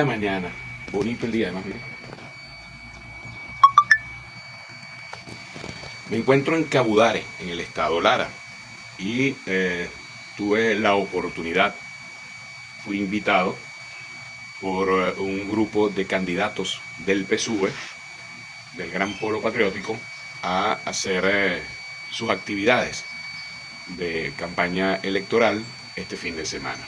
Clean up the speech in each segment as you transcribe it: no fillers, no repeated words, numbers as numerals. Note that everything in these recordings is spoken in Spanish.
Buena mañana, bonito el día además, mira. Me encuentro en Cabudare, en el estado Lara, y tuve la oportunidad, fui invitado por un grupo de candidatos del PSUV, del Gran Polo Patriótico, a hacer sus actividades de campaña electoral este fin de semana.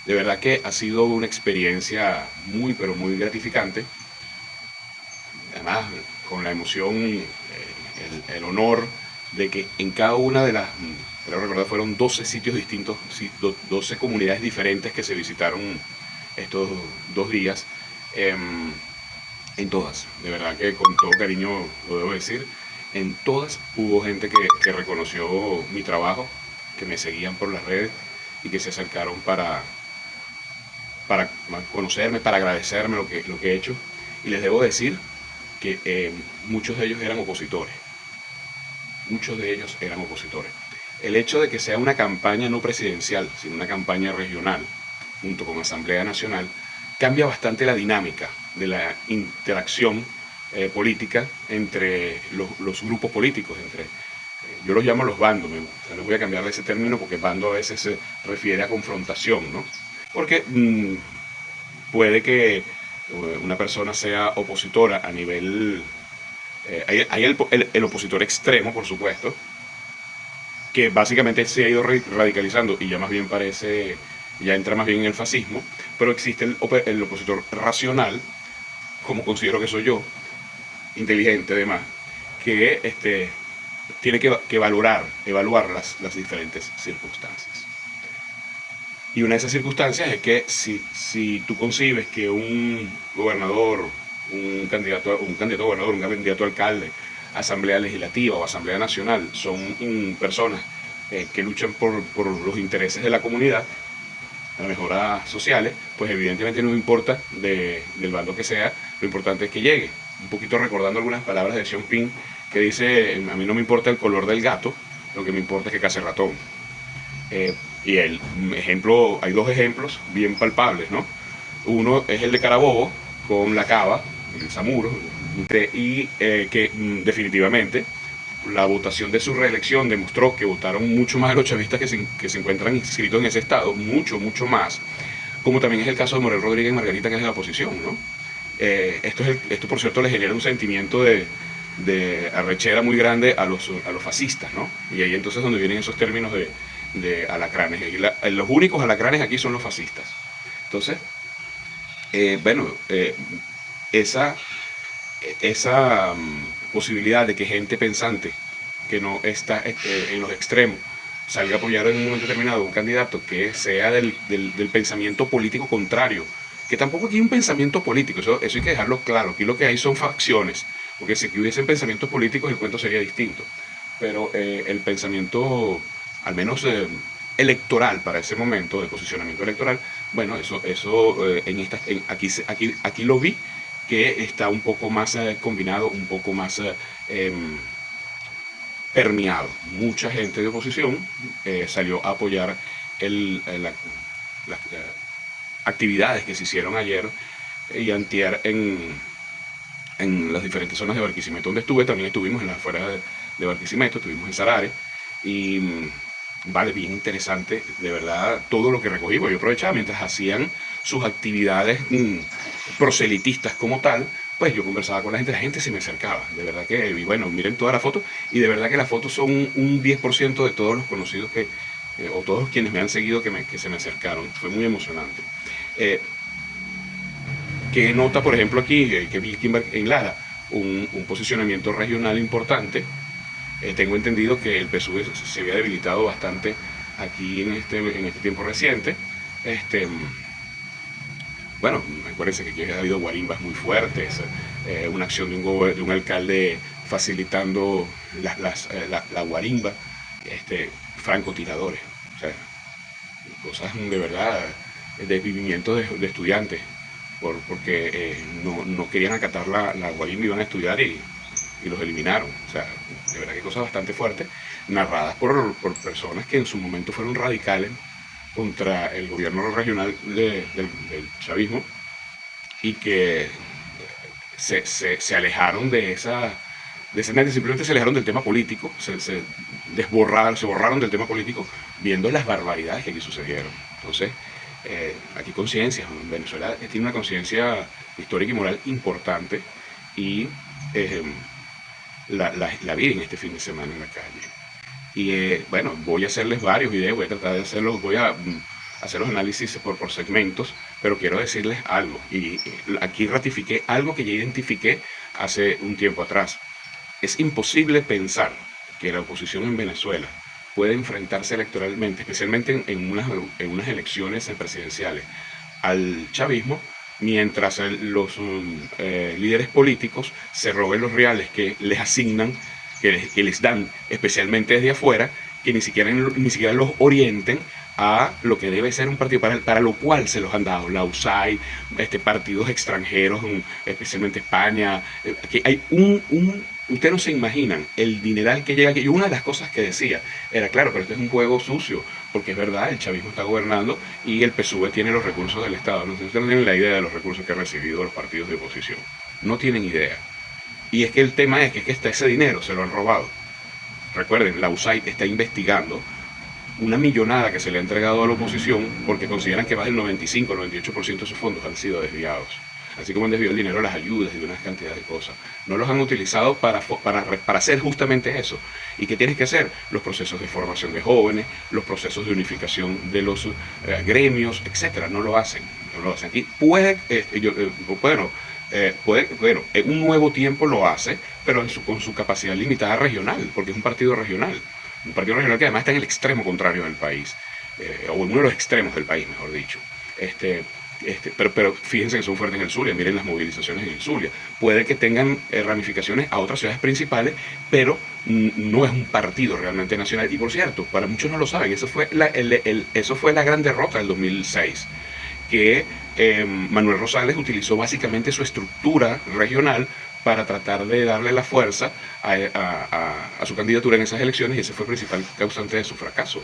De verdad que ha sido una experiencia muy, pero muy gratificante. Además, con la emoción, el honor de que en cada una de las, creo recordar, fueron 12 sitios distintos, 12 comunidades diferentes que se visitaron estos 2 días. En todas, de verdad que con todo cariño lo debo decir, en todas hubo gente que reconoció mi trabajo, que me seguían por las redes y que se acercaron para conocerme, para agradecerme lo que he hecho. Y les debo decir que muchos de ellos eran opositores. Muchos de ellos eran opositores. El hecho de que sea una campaña no presidencial, sino una campaña regional, junto con Asamblea Nacional, cambia bastante la dinámica de la interacción política entre los grupos políticos, yo los llamo los bandos, les voy a cambiar de ese término porque bando a veces se refiere a confrontación, ¿no? Porque puede que una persona sea opositora a nivel... hay el opositor extremo, por supuesto, que básicamente se ha ido radicalizando y ya más bien parece, ya entra más bien en el fascismo, pero existe el opositor racional, como considero que soy yo, inteligente además, que tiene que evaluar las diferentes circunstancias. Y una de esas circunstancias es que si tú concibes que un gobernador, un candidato a gobernador, un candidato a alcalde, asamblea legislativa o asamblea nacional son personas que luchan por los intereses de la comunidad, las mejoras sociales, pues evidentemente no importa del bando que sea, lo importante es que llegue. Un poquito recordando algunas palabras de Xi Jinping, que dice: a mí no me importa el color del gato, lo que me importa es que case ratón. Y hay dos ejemplos bien palpables, ¿no? Uno es el de Carabobo, con la cava, el Samuro, y que definitivamente la votación de su reelección demostró que votaron mucho más de los chavistas que se encuentran inscritos en ese estado, mucho más, como también es el caso de Morel Rodríguez y Margarita, que es de la oposición, ¿no? Esto por cierto le genera un sentimiento de arrechera muy grande a los fascistas, ¿no? Y ahí entonces donde vienen esos términos de alacranes. Y los únicos alacranes aquí son los fascistas. Entonces, esa posibilidad de que gente pensante que no está en los extremos salga a apoyar en un momento determinado un candidato que sea del pensamiento político contrario, que tampoco aquí hay un pensamiento político, eso hay que dejarlo claro. Aquí lo que hay son facciones, porque si aquí hubiesen pensamientos políticos el cuento sería distinto, pero el pensamiento, al menos electoral para ese momento, de posicionamiento electoral, bueno, aquí lo vi que está un poco más combinado, un poco más permeado. Mucha gente de oposición salió a apoyar las actividades que se hicieron ayer y antier en las diferentes zonas de Barquisimeto donde estuve. También estuvimos en las afueras de Barquisimeto, estuvimos en Sarare, y vale, bien interesante, de verdad, todo lo que recogí, porque yo aprovechaba mientras hacían sus actividades proselitistas como tal, pues yo conversaba con la gente se me acercaba, de verdad que, y bueno, miren todas las fotos, y de verdad que las fotos son un 10% de todos los conocidos o todos quienes me han seguido que se me acercaron. Fue muy emocionante. Que nota, por ejemplo, aquí, que vi aquí en Lara, un posicionamiento regional importante. Tengo entendido que el PSUV se había debilitado bastante aquí en este tiempo reciente. Bueno, acuérdense que aquí ha habido guarimbas muy fuertes, una acción de un alcalde facilitando la guarimba, francotiradores, o sea, cosas de verdad desvivimiento de estudiantes, porque no querían acatar la Guarimba, iban a estudiar y los eliminaron. O sea, de verdad que cosas bastante fuertes, narradas por personas que en su momento fueron radicales contra el gobierno regional del chavismo y que se alejaron de escenario, simplemente se alejaron del tema político, se borraron del tema político, viendo las barbaridades que aquí sucedieron. Entonces, aquí conciencia, Venezuela tiene una conciencia histórica y moral importante y la viven este fin de semana en la calle. Y bueno, voy a hacerles varios videos, voy a tratar de hacerlos, voy a hacer los análisis por segmentos, pero quiero decirles algo. Y aquí ratifiqué algo que ya identifiqué hace un tiempo atrás. Es imposible pensar que la oposición en Venezuela puede enfrentarse electoralmente, especialmente en unas elecciones presidenciales, al chavismo, mientras los líderes políticos se roben los reales que les asignan, que les dan, especialmente desde afuera, que ni siquiera los orienten a lo que debe ser un partido para lo cual se los han dado, la USAID, partidos extranjeros, especialmente España. Aquí hay ustedes no se imaginan el dineral que llega aquí. Y una de las cosas que decía era, claro, pero este es un juego sucio, porque es verdad, el chavismo está gobernando y el PSUV tiene los recursos del Estado. No, ustedes no tienen la idea de los recursos que han recibido los partidos de oposición. No tienen idea. Y es que el tema es que ese dinero se lo han robado. Recuerden, la USAID está investigando una millonada que se le ha entregado a la oposición porque consideran que más del 95 o 98% de sus fondos han sido desviados. Así como han desviado el dinero a las ayudas y de una cantidad de cosas. No los han utilizado para hacer justamente eso. ¿Y qué tienes que hacer? Los procesos de formación de jóvenes, los procesos de unificación de los gremios, etcétera. No lo hacen. No lo hacen. Aquí un nuevo tiempo lo hace, pero con su capacidad limitada regional, porque es un partido regional. Un partido regional que además está en el extremo contrario del país, o en uno de los extremos del país, mejor dicho. Pero fíjense que son fuertes en el Zulia, miren las movilizaciones en el Zulia. Puede que tengan ramificaciones a otras ciudades principales, pero no es un partido realmente nacional. Y por cierto, para muchos no lo saben, eso fue la gran derrota del 2006, que Manuel Rosales utilizó básicamente su estructura regional para tratar de darle la fuerza a su candidatura en esas elecciones, y ese fue el principal causante de su fracaso.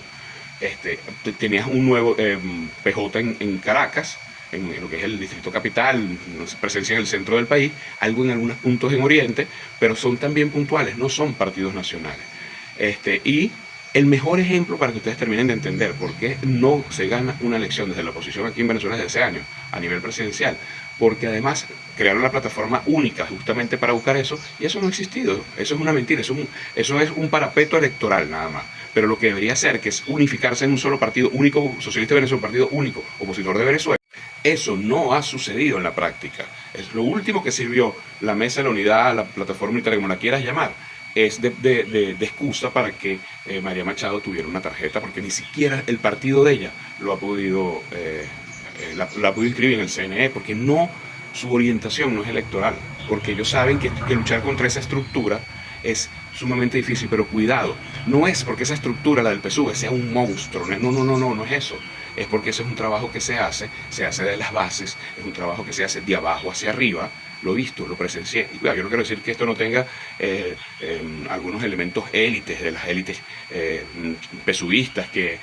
Tenías un nuevo PJ en Caracas, en lo que es el distrito capital, presencia en el centro del país, algo en algunos puntos en Oriente, pero son también puntuales, no son partidos nacionales. Y el mejor ejemplo para que ustedes terminen de entender por qué no se gana una elección desde la oposición aquí en Venezuela desde ese año, a nivel presidencial, porque además crearon la plataforma única justamente para buscar eso, y eso no ha existido. Eso es una mentira, eso es un parapeto electoral nada más. Pero lo que debería ser, que es unificarse en un solo partido único, socialista de Venezuela, un partido único, opositor de Venezuela, eso no ha sucedido en la práctica. Es lo último que sirvió la Mesa de la Unidad, la plataforma unitaria, como la quieras llamar, es de excusa para que María Machado tuviera una tarjeta, porque ni siquiera el partido de ella lo ha podido, la ha podido inscribir en el CNE, porque su orientación no es electoral, porque ellos saben que luchar contra esa estructura es sumamente difícil. Pero cuidado, no es porque esa estructura, la del PSUV, sea un monstruo, no es eso. Es porque ese es un trabajo que se hace de las bases, es un trabajo que se hace de abajo hacia arriba. Lo he visto, lo presencié. Y claro, yo no quiero decir que esto no tenga algunos elementos élites, de las élites pesubistas que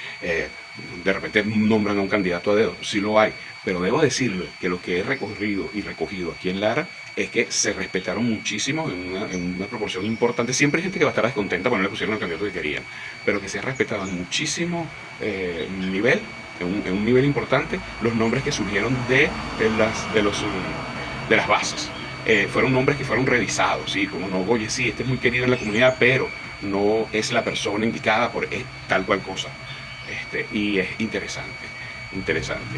de repente nombran a un candidato a dedo. Sí lo hay. Pero debo decirle que lo que he recorrido y recogido aquí en Lara es que se respetaron muchísimo en una proporción importante. Siempre hay gente que va a estar descontenta porque no le pusieron el candidato que querían, pero que se respetaban muchísimo nivel, en un nivel importante, los nombres que surgieron de las bases. Fueron nombres que fueron revisados, ¿sí? Como no, oye, sí, este es muy querido en la comunidad, pero no es la persona indicada por tal cual cosa. Y es interesante.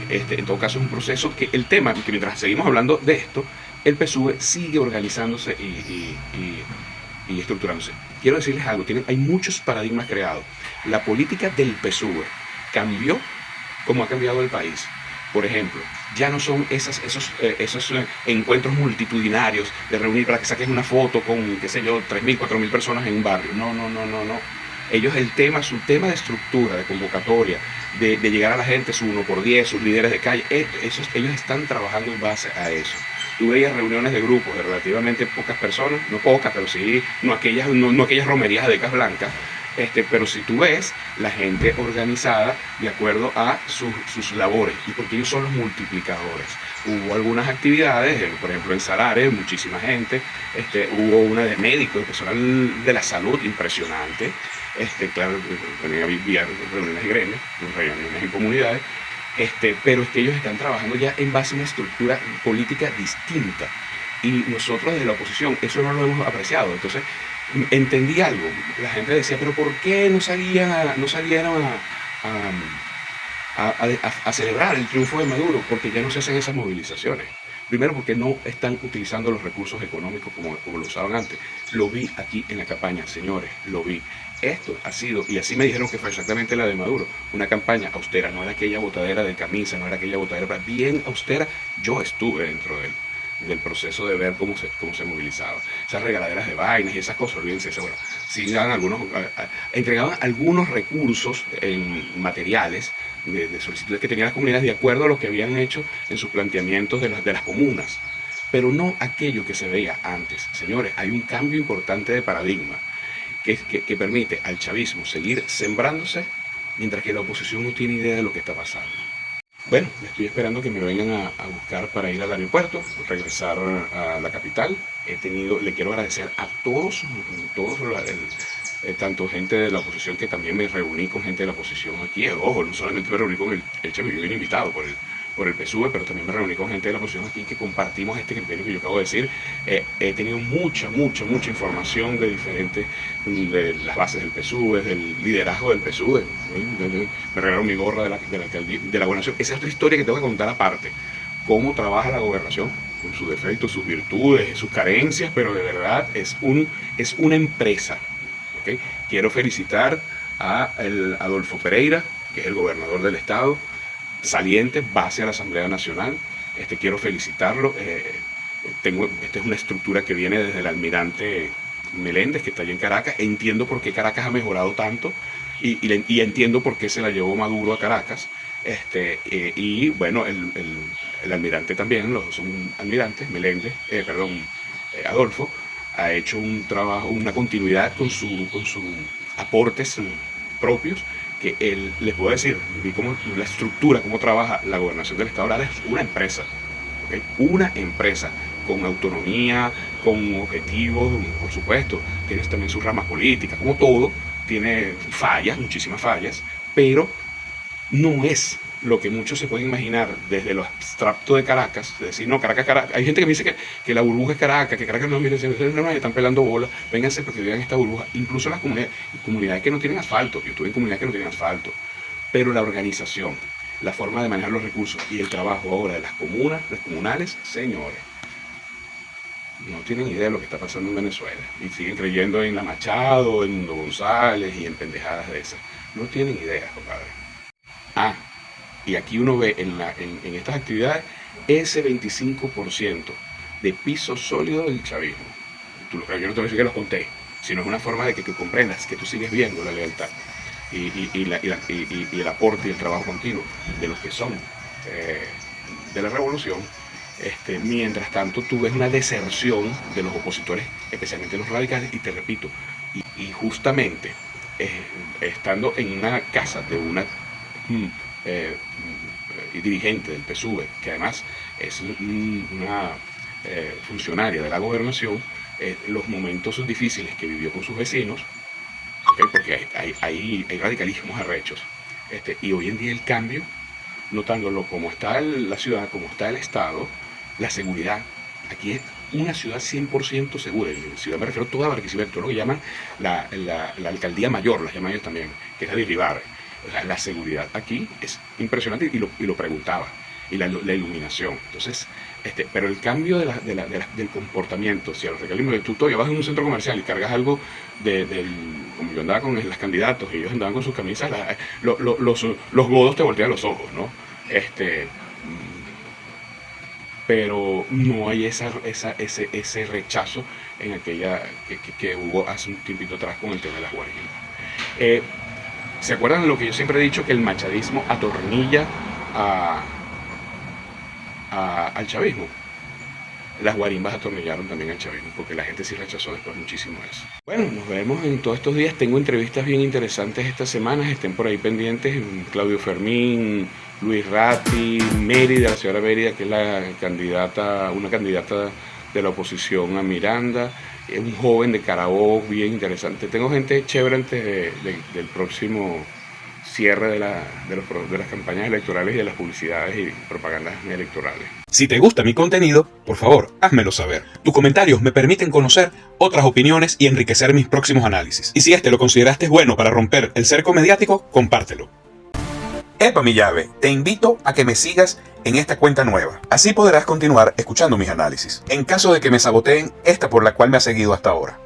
En todo caso es un proceso que el tema, que mientras seguimos hablando de esto, el PSUV sigue organizándose y estructurándose. Quiero decirles algo, hay muchos paradigmas creados. La política del PSUV cambió como ha cambiado el país. Por ejemplo, ya no son esos encuentros multitudinarios de reunir para que saques una foto con, qué sé yo, 3.000, 4.000 personas en un barrio. No. Ellos su tema de estructura, de convocatoria, de llegar a la gente, su 1x10, sus líderes de calle, ellos están trabajando en base a eso. Tú veías reuniones de grupos de relativamente pocas personas, no pocas, pero sí, no aquellas romerías de decas blancas, pero si tú ves la gente organizada de acuerdo a sus labores, y porque ellos son los multiplicadores. Hubo algunas actividades, por ejemplo en Salares, muchísima gente, hubo una de médicos, de personal de la salud, impresionante, claro, también había reuniones de gremios, reuniones en comunidades, pero es que ellos están trabajando ya en base a una estructura política distinta. Y nosotros desde la oposición eso no lo hemos apreciado. Entonces entendí algo. La gente decía, pero ¿por qué no salieron a celebrar el triunfo de Maduro? Porque ya no se hacen esas movilizaciones. Primero porque no están utilizando los recursos económicos como lo usaban antes. Lo vi aquí en la campaña, señores, lo vi. Esto ha sido, y así me dijeron que fue exactamente la de Maduro, una campaña austera, no era aquella botadera de camisa, no era aquella botadera, bien austera. Yo estuve dentro del proceso de ver cómo se movilizaba. Esas regaladeras de vainas y esas cosas, olvídense eso. Bueno, sí entregaban algunos recursos en materiales de solicitudes que tenían las comunidades de acuerdo a lo que habían hecho en sus planteamientos de las comunas, pero no aquello que se veía antes. Señores, hay un cambio importante de paradigma que permite al chavismo seguir sembrándose mientras que la oposición no tiene idea de lo que está pasando. Bueno, estoy esperando que me vengan a buscar para ir al aeropuerto, regresar a la capital. Le quiero agradecer a todos tanto gente de la oposición, que también me reuní con gente de la oposición aquí. Ojo, no solamente me reuní con el chavismo, yo vine invitado por el PSUV, pero también me reuní con gente de la oposición aquí que compartimos este criterio que yo acabo de decir. He tenido mucha información de las bases del PSUV, del liderazgo del PSUV. Me regalaron mi gorra de la gobernación. Esa es otra historia que tengo que contar aparte. Cómo trabaja la gobernación, con sus defectos, sus virtudes, sus carencias, pero de verdad es una empresa. ¿Okay? Quiero felicitar a Adolfo Pereira, que es el gobernador del estado, saliente, base a la Asamblea Nacional. Quiero felicitarlo. Esta es una estructura que viene desde el almirante Meléndez, que está allá en Caracas. Entiendo por qué Caracas ha mejorado tanto y entiendo por qué se la llevó Maduro a Caracas. Y bueno, el almirante también, los son almirantes, Adolfo, ha hecho un trabajo, una continuidad con sus aportes propios, que él, les puedo decir, vi cómo la estructura, cómo trabaja la gobernación del estado Lara, es una empresa, ¿okay? Una empresa con autonomía, con objetivos, por supuesto, tiene también sus ramas políticas, como todo, tiene fallas, muchísimas fallas, pero no es lo que muchos se pueden imaginar desde lo abstracto de Caracas, de decir, no, Caracas. Hay gente que me dice que la burbuja es Caracas, que Caracas no, miren, no, están pelando bolas, vénganse porque vean esta burbuja. Incluso las comunidades que no tienen asfalto, yo estuve en comunidades que no tienen asfalto, pero la organización, la forma de manejar los recursos y el trabajo ahora de las comunales, señores, no tienen idea de lo que está pasando en Venezuela y siguen creyendo en la Machado, en Mundo González y en pendejadas de esas. No tienen idea, compadre. Y aquí uno ve en estas actividades ese 25% de piso sólido del chavismo. Yo no te voy a decir que los conté, sino es una forma de que comprendas que tú sigues viendo la lealtad y el aporte y el trabajo continuo de los que son de la revolución. Mientras tanto, tú ves una deserción de los opositores, especialmente los radicales, y te repito, y justamente estando en una casa de una dirigente del PSUV, que además es una funcionaria de la gobernación, los momentos difíciles que vivió con sus vecinos, ¿okay? Porque hay radicalismos arrechos, y hoy en día el cambio, notándolo como está la ciudad, como está el estado, la seguridad, aquí es una ciudad 100% segura. En ciudad me refiero a toda Barquisimeto, todo lo que llaman la alcaldía mayor, las llaman ellos también, que es la de Iribarren. O sea, la seguridad aquí es impresionante, y lo preguntaba, y la iluminación. Entonces, pero el cambio del comportamiento, si a los recalismos, tú todavía vas en un centro comercial y cargas algo como yo andaba con las candidatos, y ellos andaban con sus camisas, los godos te voltean los ojos, ¿no? Pero no hay ese rechazo en aquella que hubo hace un tiempito atrás con el tema de las guarimbas. ¿Se acuerdan de lo que yo siempre he dicho? Que el machadismo atornilla al chavismo. Las guarimbas atornillaron también al chavismo, porque la gente sí rechazó después muchísimo eso. Bueno, nos vemos en todos estos días. Tengo entrevistas bien interesantes estas semanas. Estén por ahí pendientes. Claudio Fermín, Luis Ratti, Mérida, la señora Mérida, que es una candidata de la oposición a Miranda. Es un joven de Carabobo bien interesante. Tengo gente chévere antes del próximo cierre de las campañas electorales y de las publicidades y propagandas electorales. Si te gusta mi contenido, por favor, házmelo saber. Tus comentarios me permiten conocer otras opiniones y enriquecer mis próximos análisis. Y si este lo consideraste bueno para romper el cerco mediático, compártelo. Epa mi llave, te invito a que me sigas en esta cuenta nueva. Así podrás continuar escuchando mis análisis, en caso de que me saboteen esta por la cual me has seguido hasta ahora.